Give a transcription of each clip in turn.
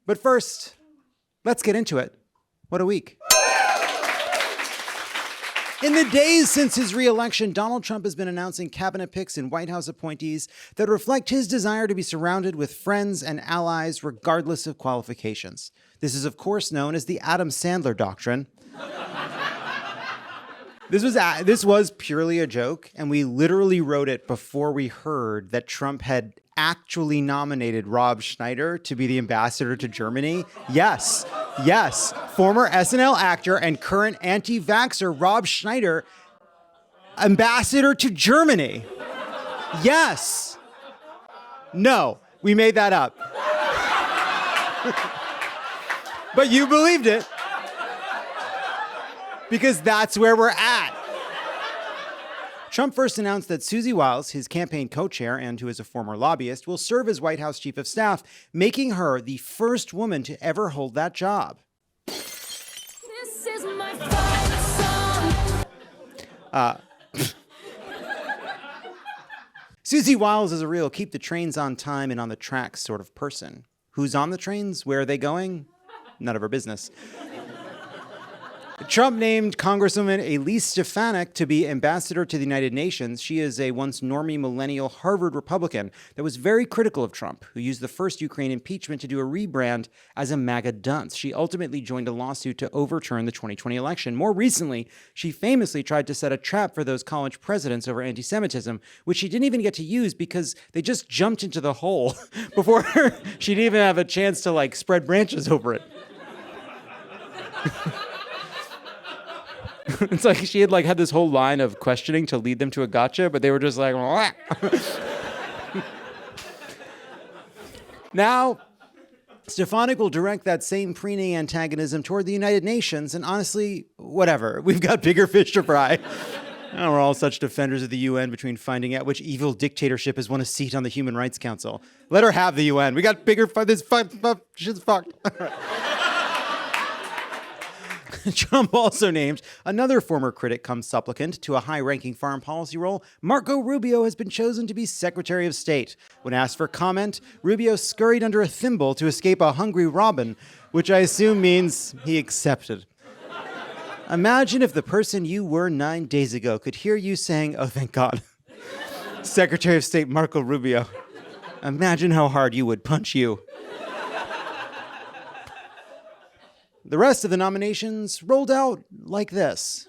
But first, let's get into it. What a week. In the days since his re-election, Donald Trump has been announcing cabinet picks and White House appointees that reflect his desire to be surrounded with friends and allies regardless of qualifications. This is, of course, known as the Adam Sandler doctrine. This was purely a joke, and we literally wrote it before we heard that Trump had actually nominated Rob Schneider to be the ambassador to Germany. Yes, former SNL actor and current anti-vaxxer Rob Schneider, ambassador to Germany. Yes. No, we made that up. But you believed it. Because that's where we're at. Trump first announced that Susie Wiles, his campaign co-chair and who is a former lobbyist, will serve as White House chief of staff, making her the first woman to ever hold that job. This is my fight song. Susie Wiles is a real keep the trains on time and on the tracks sort of person. Who's on the trains? Where are they going? None of her business. Trump named Congresswoman Elise Stefanik to be ambassador to the United Nations. She is a once normie millennial Harvard Republican that was very critical of Trump, who used the first Ukraine impeachment to do a rebrand as a MAGA dunce. She ultimately joined a lawsuit to overturn the 2020 election. More recently, she famously tried to set a trap for those college presidents over anti-Semitism, which she didn't even get to use because they just jumped into the hole before she'd even have a chance to spread branches over it. It's like she had this whole line of questioning to lead them to a gotcha, but they were just like, wah. Now, Stefanik will direct that same preening antagonism toward the United Nations, and honestly, whatever. We've got bigger fish to fry. We're all such defenders of the UN between finding out which evil dictatorship has won a seat on the Human Rights Council. Let her have the UN. We got bigger this shit's fucked. Trump also named another former critic come supplicant to a high-ranking foreign policy role. Marco Rubio has been chosen to be Secretary of State. When asked for comment, Rubio scurried under a thimble to escape a hungry robin, which I assume means he accepted. Imagine if the person you were 9 days ago could hear you saying, "Oh, thank God." Secretary of State Marco Rubio. Imagine how hard you would punch you. The rest of the nominations rolled out like this.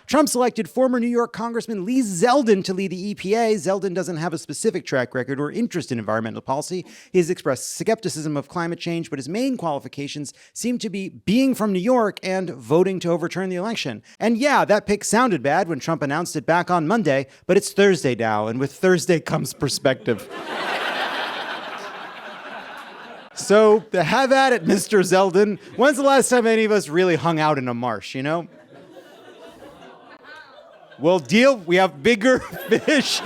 Trump selected former New York Congressman Lee Zeldin to lead the EPA. Zeldin doesn't have a specific track record or interest in environmental policy. He has expressed skepticism of climate change, but his main qualifications seem to be being from New York and voting to overturn the election. And yeah, that pick sounded bad when Trump announced it back on Monday, but it's Thursday now, and with Thursday comes perspective. So have at it, Mr. Zeldin. When's the last time any of us really hung out in a marsh, you know? Well, deal. We have bigger fish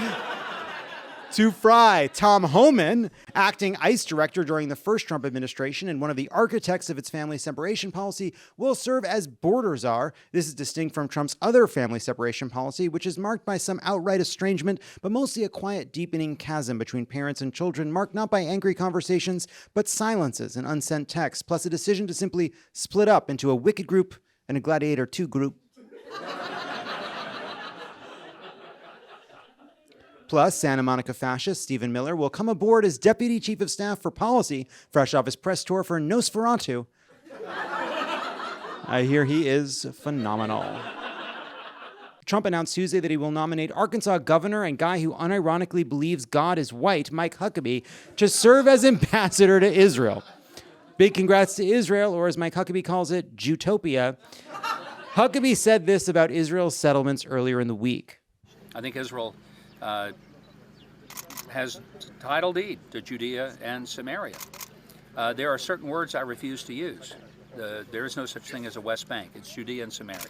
to fry. Tom Homan, acting ICE director during the first Trump administration and one of the architects of its family separation policy, will serve as border czar. This is distinct from Trump's other family separation policy, which is marked by some outright estrangement, but mostly a quiet, deepening chasm between parents and children, marked not by angry conversations, but silences and unsent texts, plus a decision to simply split up into a Wicked group and a Gladiator 2 group. Plus, Santa Monica fascist Stephen Miller will come aboard as Deputy Chief of Staff for Policy, fresh off his press tour for Nosferatu. I hear he is phenomenal. Trump announced Tuesday that he will nominate Arkansas governor and guy who unironically believes God is white, Mike Huckabee, to serve as ambassador to Israel. Big congrats to Israel, or as Mike Huckabee calls it, Jutopia. Huckabee said this about Israel's settlements earlier in the week. I think Israel has title deed to Judea and Samaria. There are certain words I refuse to use. There is no such thing as a West Bank. It's Judea and Samaria.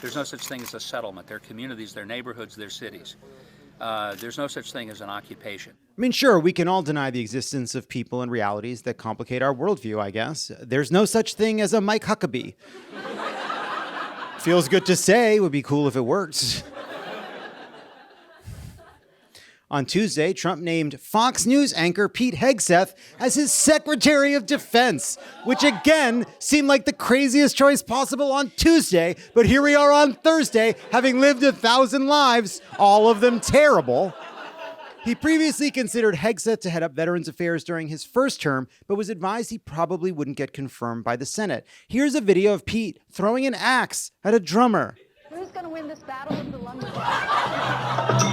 There's no such thing as a settlement. They're communities, they're neighborhoods, they're cities. There's no such thing as an occupation. I mean, sure, we can all deny the existence of people and realities that complicate our worldview, I guess. There's no such thing as a Mike Huckabee. Feels good to say, would be cool if it worked. On Tuesday, Trump named Fox News anchor Pete Hegseth as his Secretary of Defense, which again seemed like the craziest choice possible on Tuesday, but here we are on Thursday, having lived 1,000 lives, all of them terrible. He previously considered Hegseth to head up Veterans Affairs during his first term, but was advised he probably wouldn't get confirmed by the Senate. Here's a video of Pete throwing an axe at a drummer. Who's going to win this battle of the lumberjacks?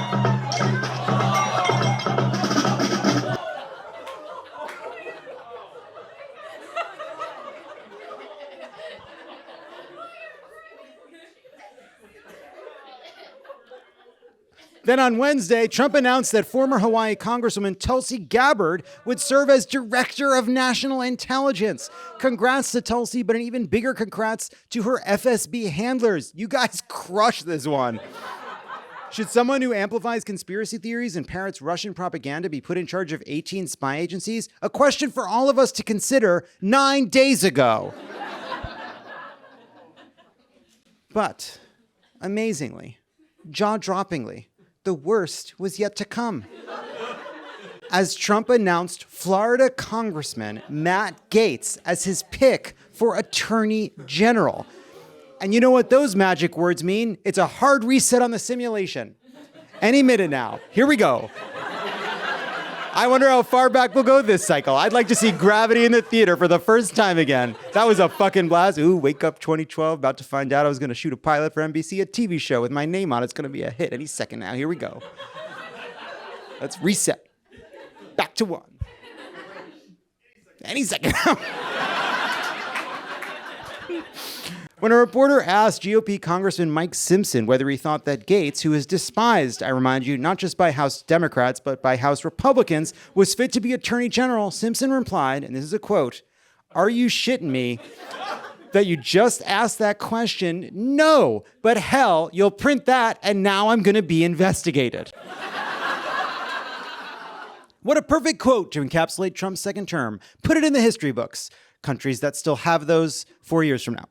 Then on Wednesday, Trump announced that former Hawaii Congresswoman Tulsi Gabbard would serve as Director of National Intelligence. Congrats to Tulsi, but an even bigger congrats to her FSB handlers. You guys crushed this one. Should someone who amplifies conspiracy theories and parrots Russian propaganda be put in charge of 18 spy agencies? A question for all of us to consider 9 days ago. But, amazingly, jaw-droppingly, the worst was yet to come. As Trump announced Florida Congressman Matt Gaetz as his pick for Attorney General. And you know what those magic words mean? It's a hard reset on the simulation. Any minute now. Here we go. I wonder how far back we'll go this cycle. I'd like to see Gravity in the theater for the first time again. That was a fucking blast. Ooh, wake up 2012, about to find out I was going to shoot a pilot for NBC, a TV show with my name on it. It's going to be a hit any second now. Here we go. Let's reset. Back to one. Any second now. When a reporter asked GOP Congressman Mike Simpson whether he thought that Gaetz, who is despised, I remind you, not just by House Democrats, but by House Republicans, was fit to be Attorney General, Simpson replied, and this is a quote, "Are you shitting me that you just asked that question? No, but hell, you'll print that, and now I'm going to be investigated." What a perfect quote to encapsulate Trump's second term. Put it in the history books. Countries that still have those 4 years from now.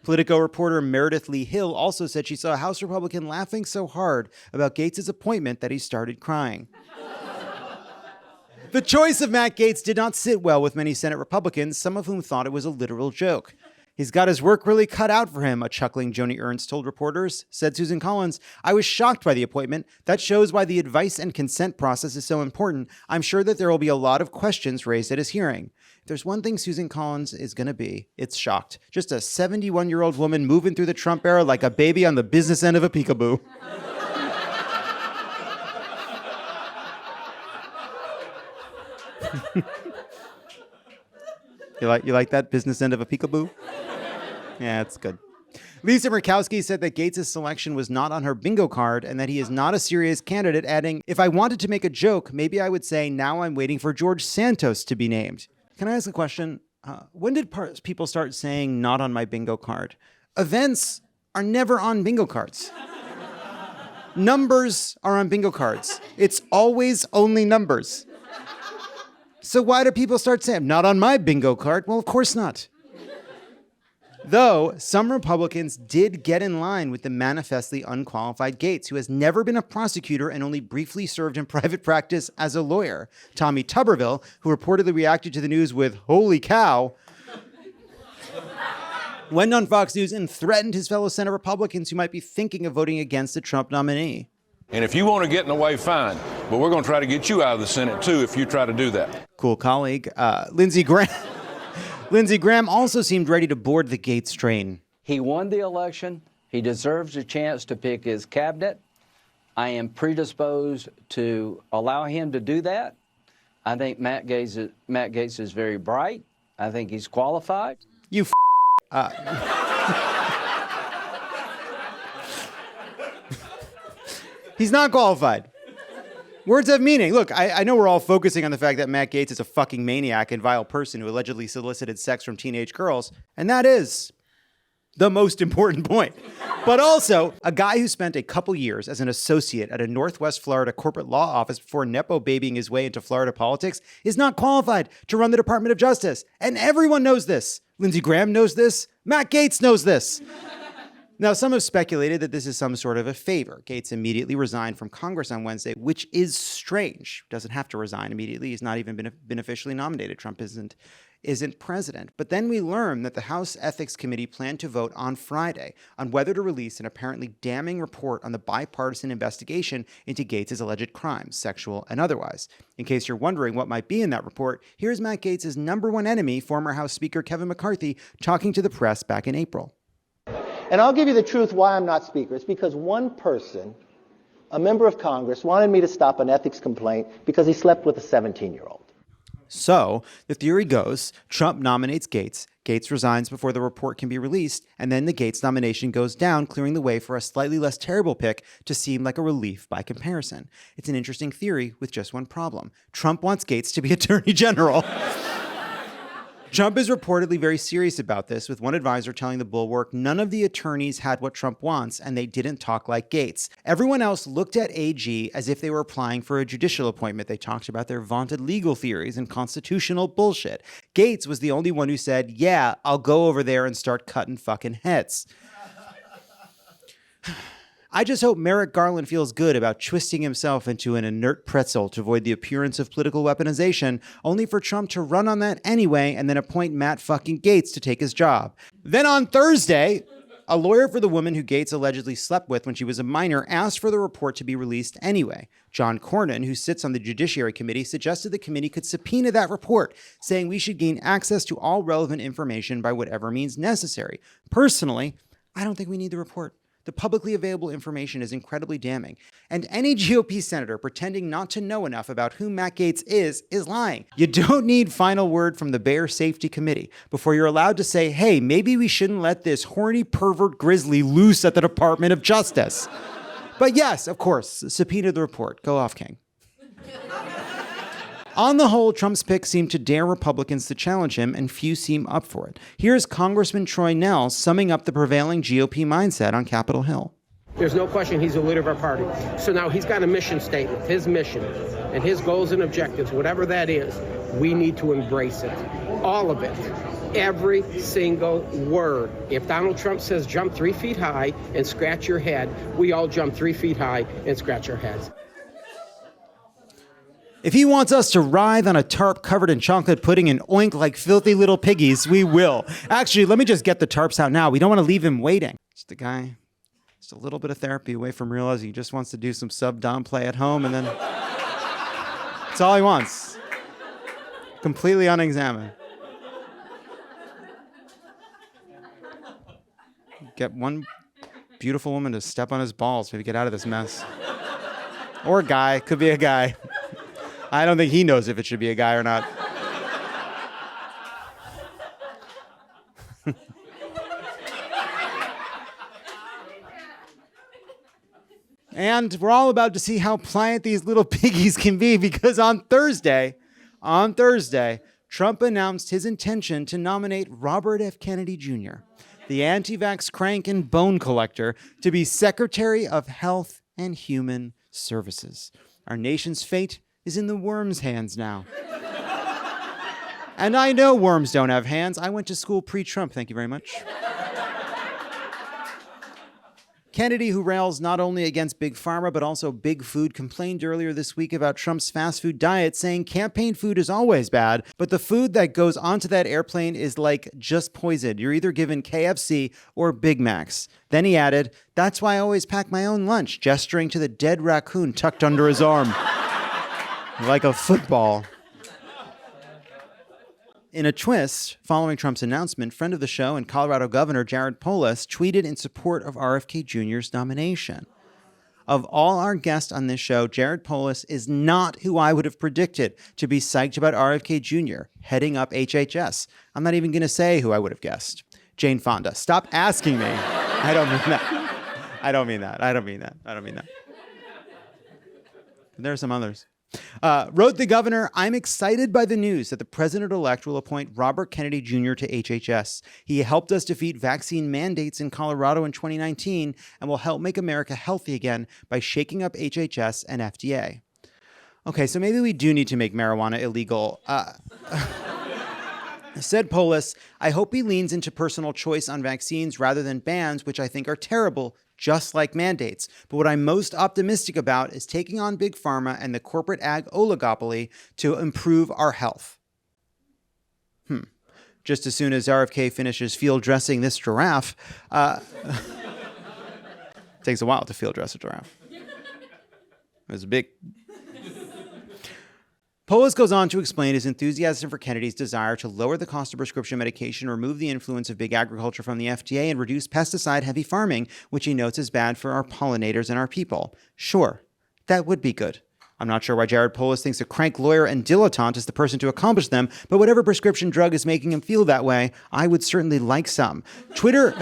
Politico reporter Meredith Lee Hill also said she saw a House Republican laughing so hard about Gaetz' appointment that he started crying. The choice of Matt Gaetz did not sit well with many Senate Republicans, some of whom thought it was a literal joke. He's got his work really cut out for him, a chuckling Joni Ernst told reporters. Said Susan Collins, "I was shocked by the appointment. That shows why the advice and consent process is so important. I'm sure that there will be a lot of questions raised at his hearing." If there's one thing Susan Collins is going to be, it's shocked. Just a 71-year-old woman moving through the Trump era like a baby on the business end of a peekaboo. You like that business end of a peekaboo? Yeah, it's good. Lisa Murkowski said that Gaetz' selection was not on her bingo card and that he is not a serious candidate, adding, "If I wanted to make a joke, maybe I would say now I'm waiting for George Santos to be named." Can I ask a question? When did people start saying not on my bingo card? Events are never on bingo cards. Numbers are on bingo cards. It's always only numbers. So why do people start saying, not on my bingo card? Well, of course not. Though some Republicans did get in line with the manifestly unqualified Gaetz, who has never been a prosecutor and only briefly served in private practice as a lawyer. Tommy Tuberville, who reportedly reacted to the news with, "Holy cow," went on Fox News and threatened his fellow Senate Republicans who might be thinking of voting against the Trump nominee. And if you want to get in the way, fine. But we're going to try to get you out of the Senate, too, if you try to do that. Cool colleague. Lindsey Graham also seemed ready to board the Gaetz train. He won the election. He deserves a chance to pick his cabinet. I am predisposed to allow him to do that. I think Matt Gaetz is very bright. I think he's qualified. You He's not qualified. Words have meaning. Look, I know we're all focusing on the fact that Matt Gaetz is a fucking maniac and vile person who allegedly solicited sex from teenage girls, and that is the most important point. But also, a guy who spent a couple years as an associate at a Northwest Florida corporate law office before Nepo babying his way into Florida politics is not qualified to run the Department of Justice. And everyone knows this. Lindsey Graham knows this. Matt Gaetz knows this. Now, some have speculated that this is some sort of a favor. Gaetz immediately resigned from Congress on Wednesday, which is strange. Doesn't have to resign immediately. He's not even been officially nominated. Trump isn't president. But then we learned that the House Ethics Committee planned to vote on Friday on whether to release an apparently damning report on the bipartisan investigation into Gaetz' alleged crimes, sexual and otherwise. In case you're wondering what might be in that report, here's Matt Gaetz' number one enemy, former House Speaker Kevin McCarthy, talking to the press back in April. And I'll give you the truth why I'm not Speaker. It's because one person, a member of Congress, wanted me to stop an ethics complaint because he slept with a 17-year-old. So the theory goes, Trump nominates Gaetz, Gaetz resigns before the report can be released, and then the Gaetz nomination goes down, clearing the way for a slightly less terrible pick to seem like a relief by comparison. It's an interesting theory with just one problem. Trump wants Gaetz to be Attorney General. Trump is reportedly very serious about this, with one advisor telling the Bulwark none of the attorneys had what Trump wants, and they didn't talk like Gaetz. Everyone else looked at AG as if they were applying for a judicial appointment. They talked about their vaunted legal theories and constitutional bullshit. Gaetz was the only one who said, yeah, I'll go over there and start cutting fucking heads. I just hope Merrick Garland feels good about twisting himself into an inert pretzel to avoid the appearance of political weaponization, only for Trump to run on that anyway and then appoint Matt fucking Gaetz to take his job. Then on Thursday, a lawyer for the woman who Gaetz allegedly slept with when she was a minor asked for the report to be released anyway. John Cornyn, who sits on the Judiciary Committee, suggested the committee could subpoena that report, saying we should gain access to all relevant information by whatever means necessary. Personally, I don't think we need the report. The publicly available information is incredibly damning. And any GOP senator pretending not to know enough about who Matt Gaetz is lying. You don't need final word from the Bear Safety Committee before you're allowed to say, hey, maybe we shouldn't let this horny pervert grizzly loose at the Department of Justice. But yes, of course, subpoena the report. Go off, King. On the whole, Trump's pick seemed to dare Republicans to challenge him, and few seem up for it. Here's Congressman Troy Nell summing up the prevailing GOP mindset on Capitol Hill. There's no question he's the leader of our party. So now he's got a mission statement, his mission, and his goals and objectives, whatever that is, we need to embrace it. All of it. Every single word. If Donald Trump says jump 3 feet high and scratch your head, we all jump 3 feet high and scratch our heads. If he wants us to writhe on a tarp covered in chocolate pudding and oink like filthy little piggies, we will. Actually, let me just get the tarps out now. We don't want to leave him waiting. Just a guy, just a little bit of therapy away from realizing he just wants to do some sub-dom play at home, and then that's all he wants. Completely unexamined. Get one beautiful woman to step on his balls, maybe get out of this mess. Or a guy, could be a guy. I don't think he knows if it should be a guy or not. And we're all about to see how pliant these little piggies can be, because on Thursday, Trump announced his intention to nominate Robert F. Kennedy Jr., the anti-vax crank and bone collector, to be Secretary of Health and Human Services. Our nation's fate is in the worms' hands now. And I know worms don't have hands. I went to school pre-Trump, thank you very much. Kennedy, who rails not only against Big Pharma, but also Big Food, complained earlier this week about Trump's fast food diet, saying campaign food is always bad, but the food that goes onto that airplane is like just poison. You're either given KFC or Big Macs. Then he added, that's why I always pack my own lunch, gesturing to the dead raccoon tucked under his arm. Like a football. In a twist, following Trump's announcement, friend of the show and Colorado Governor Jared Polis tweeted in support of RFK Jr.'s nomination. Of all our guests on this show, Jared Polis is not who I would have predicted to be psyched about RFK Jr. heading up HHS. I'm not even going to say who I would have guessed. Jane Fonda. Stop asking me. I don't mean that. There are some others. Wrote the governor, I'm excited by the news that the president-elect will appoint Robert Kennedy Jr. to HHS. He helped us defeat vaccine mandates in Colorado in 2019 and will help make America healthy again by shaking up HHS and FDA. Okay, so maybe we do need to make marijuana illegal. Said Polis, I hope he leans into personal choice on vaccines rather than bans, which I think are terrible, just like mandates. But what I'm most optimistic about is taking on Big Pharma and the corporate ag oligopoly to improve our health. Just as soon as RFK finishes field dressing this giraffe, takes a while to field dress a giraffe. It was a big... Polis goes on to explain his enthusiasm for Kennedy's desire to lower the cost of prescription medication, remove the influence of big agriculture from the FDA, and reduce pesticide-heavy farming, which he notes is bad for our pollinators and our people. Sure, that would be good. I'm not sure why Jared Polis thinks a crank lawyer and dilettante is the person to accomplish them, but whatever prescription drug is making him feel that way, I would certainly like some. Twitter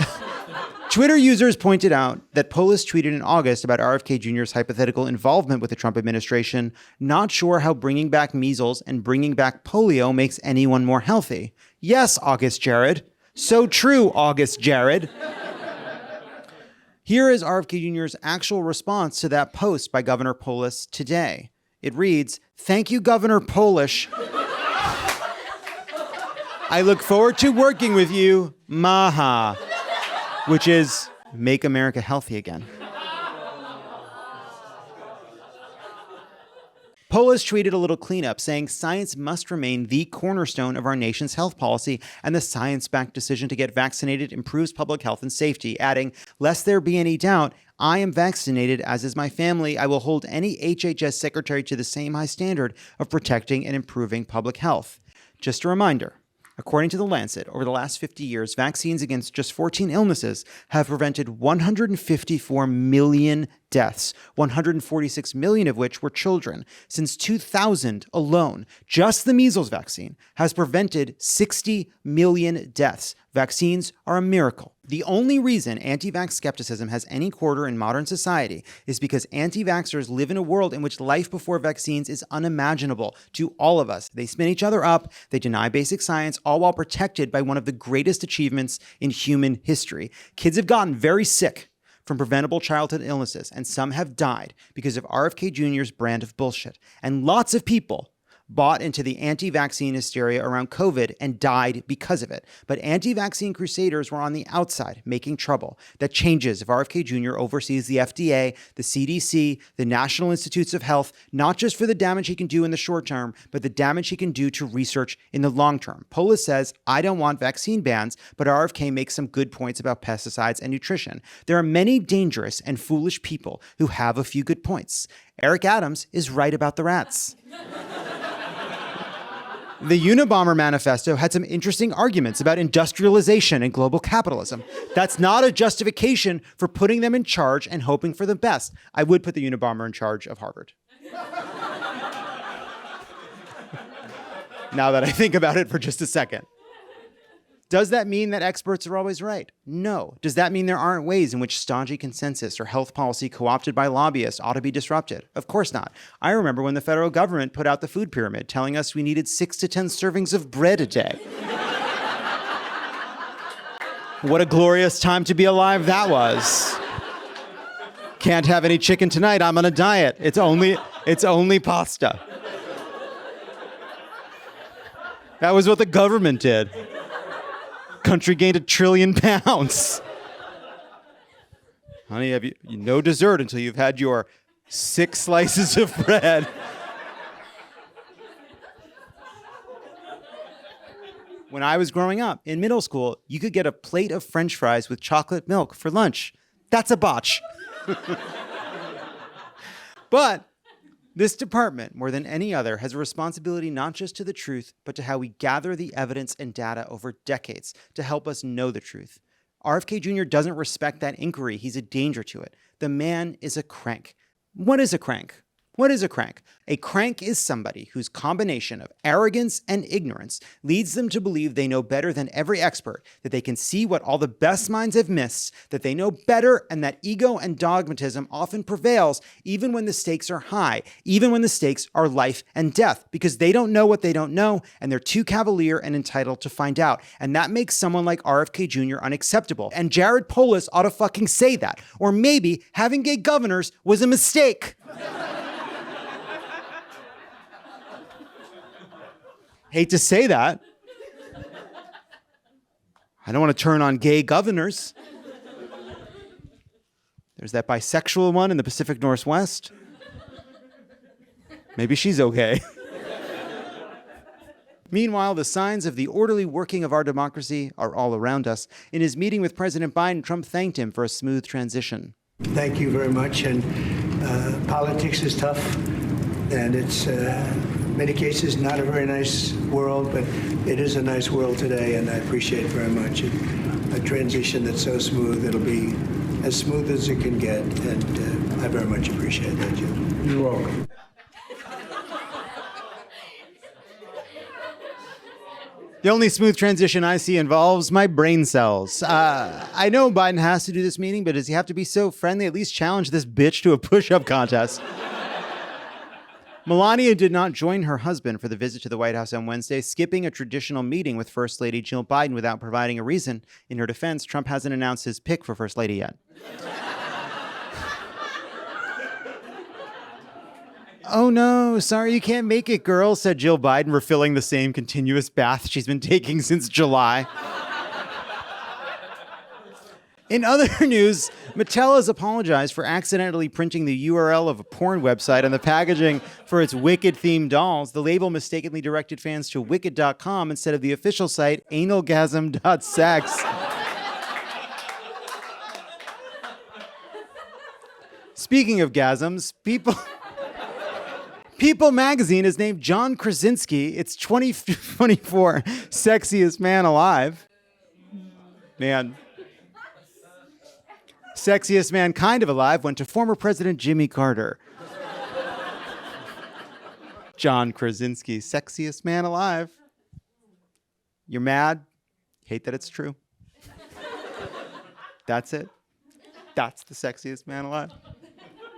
users pointed out that Polis tweeted in August about RFK Jr.'s hypothetical involvement with the Trump administration, not sure how bringing back measles and bringing back polio makes anyone more healthy. Yes, August Jared. So true, August Jared. Here is RFK Jr.'s actual response to that post by Governor Polis today. It reads, "Thank you, Governor Polish. I look forward to working with you, Maha," which is make America healthy again. Polis tweeted a little cleanup saying science must remain the cornerstone of our nation's health policy, and the science-backed decision to get vaccinated improves public health and safety, adding, "Lest there be any doubt, I am vaccinated, as is my family. I will hold any HHS secretary to the same high standard of protecting and improving public health." Just a reminder, according to The Lancet, over the last 50 years, vaccines against just 14 illnesses have prevented 154 million deaths, 146 million of which were children. Since 2000 alone, just the measles vaccine has prevented 60 million deaths. Vaccines are a miracle. The only reason anti-vax skepticism has any quarter in modern society is because anti-vaxxers live in a world in which life before vaccines is unimaginable to all of us. They spin each other up, they deny basic science, all while protected by one of the greatest achievements in human history. Kids have gotten very sick from preventable childhood illnesses, and some have died because of RFK Jr.'s brand of bullshit. And lots of people bought into the anti-vaccine hysteria around COVID and died because of it. But anti-vaccine crusaders were on the outside, making trouble. That changes if RFK Jr. oversees the FDA, the CDC, the National Institutes of Health, not just for the damage he can do in the short term, but the damage he can do to research in the long term. Polis says, I don't want vaccine bans, but RFK makes some good points about pesticides and nutrition. There are many dangerous and foolish people who have a few good points. Eric Adams is right about the rats. The Unabomber Manifesto had some interesting arguments about industrialization and global capitalism. That's not a justification for putting them in charge and hoping for the best. I would put the Unabomber in charge of Harvard. Now that I think about it for just a second. Does that mean that experts are always right? No. Does that mean there aren't ways in which stodgy consensus or health policy co-opted by lobbyists ought to be disrupted? Of course not. I remember when the federal government put out the food pyramid telling us we needed 6 to 10 servings of bread a day. What a glorious time to be alive that was. Can't have any chicken tonight, I'm on a diet. It's only pasta. That was what the government did. Country gained 1 trillion pounds. Honey, have you no dessert until you've had your 6 slices of bread. When I was growing up in middle school, you could get a plate of French fries with chocolate milk for lunch. That's a botch. But this department, more than any other, has a responsibility not just to the truth, but to how we gather the evidence and data over decades to help us know the truth. RFK Jr. doesn't respect that inquiry. He's a danger to it. The man is a crank. What is a crank? What is a crank? A crank is somebody whose combination of arrogance and ignorance leads them to believe they know better than every expert, that they can see what all the best minds have missed, that they know better, and that ego and dogmatism often prevails even when the stakes are high, even when the stakes are life and death, because they don't know what they don't know, and they're too cavalier and entitled to find out. And that makes someone like RFK Jr. unacceptable. And Jared Polis ought to fucking say that. Or maybe having gay governors was a mistake. Hate to say that. I don't want to turn on gay governors. There's that bisexual one in the Pacific Northwest. Maybe she's okay. Meanwhile, the signs of the orderly working of our democracy are all around us. In his meeting with President Biden, Trump thanked him for a smooth transition. Thank you very much. And politics is tough, and it's in many cases not a very nice world, but it is a nice world today, and I appreciate it very much. And a transition that's so smooth, it'll be as smooth as it can get, and I very much appreciate that, Jim. You're welcome. The only smooth transition I see involves my brain cells. I know Biden has to do this meeting, but does he have to be so friendly? At least challenge this bitch to a push-up contest. Melania did not join her husband for the visit to the White House on Wednesday, skipping a traditional meeting with First Lady Jill Biden without providing a reason. In her defense, Trump hasn't announced his pick for First Lady yet. Oh no, sorry you can't make it, girl, said Jill Biden, refilling the same continuous bath she's been taking since July. In other news, Mattel has apologized for accidentally printing the URL of a porn website on the packaging for its Wicked-themed dolls. The label mistakenly directed fans to Wicked.com instead of the official site, analgasm.sex. Speaking of gasms, People magazine has named John Krasinski its 2024 sexiest man alive. Man. Sexiest man kind of alive went to former President Jimmy Carter. John Krasinski, sexiest man alive. You're mad? Hate that it's true. That's it. That's the sexiest man alive.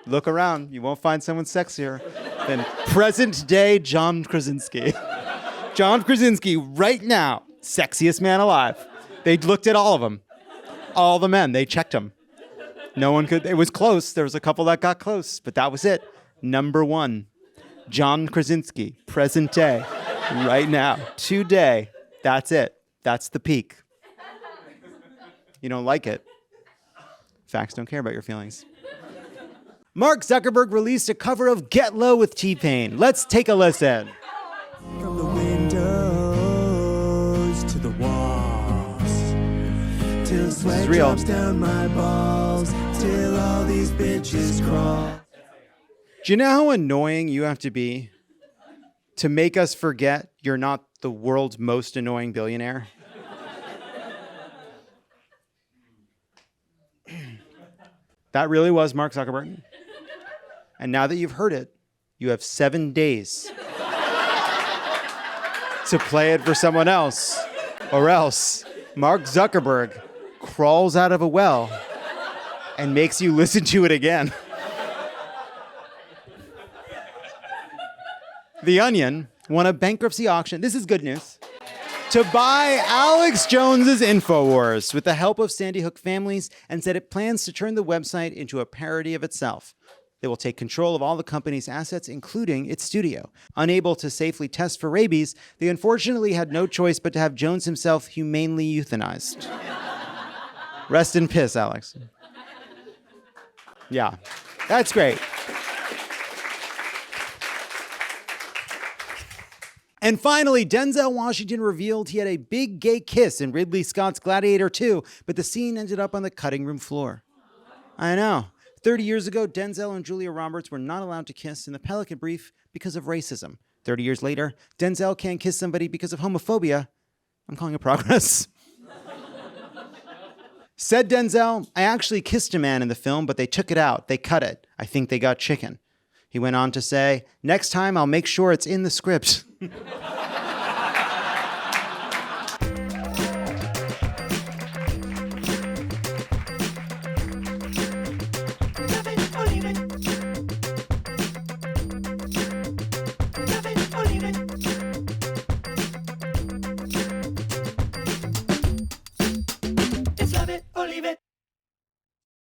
Look around. You won't find someone sexier than present-day John Krasinski. John Krasinski, right now, sexiest man alive. They looked at all of them. All the men. They checked them. No one could. It was close. There was a couple that got close, but that was it. Number one, John Krasinski, present day, right now, today. That's it. That's the peak. You don't like it. Facts don't care about your feelings. Mark Zuckerberg released a cover of Get Low with T-Pain. Let's take a listen. From the windows to the walls, till sweat drops down my balls, till all these bitches crawl. Do you know how annoying you have to be to make us forget you're not the world's most annoying billionaire? That really was Mark Zuckerberg. And now that you've heard it, you have 7 days to play it for someone else. Or else Mark Zuckerberg crawls out of a well and makes you listen to it again. The Onion won a bankruptcy auction. This is good news. To buy Alex Jones's InfoWars with the help of Sandy Hook families, and said it plans to turn the website into a parody of itself. They will take control of all the company's assets, including its studio. Unable to safely test for rabies, they unfortunately had no choice but to have Jones himself humanely euthanized. Rest in piss, Alex. Yeah, that's great. And finally, Denzel Washington revealed he had a big gay kiss in Ridley Scott's Gladiator 2, but the scene ended up on the cutting room floor. I know. 30 years ago, Denzel and Julia Roberts were not allowed to kiss in the Pelican Brief because of racism. 30 years later, Denzel can't kiss somebody because of homophobia. I'm calling it progress. Said Denzel, I actually kissed a man in the film, but they took it out. They cut it. I think they got chicken. He went on to say, next time I'll make sure it's in the script.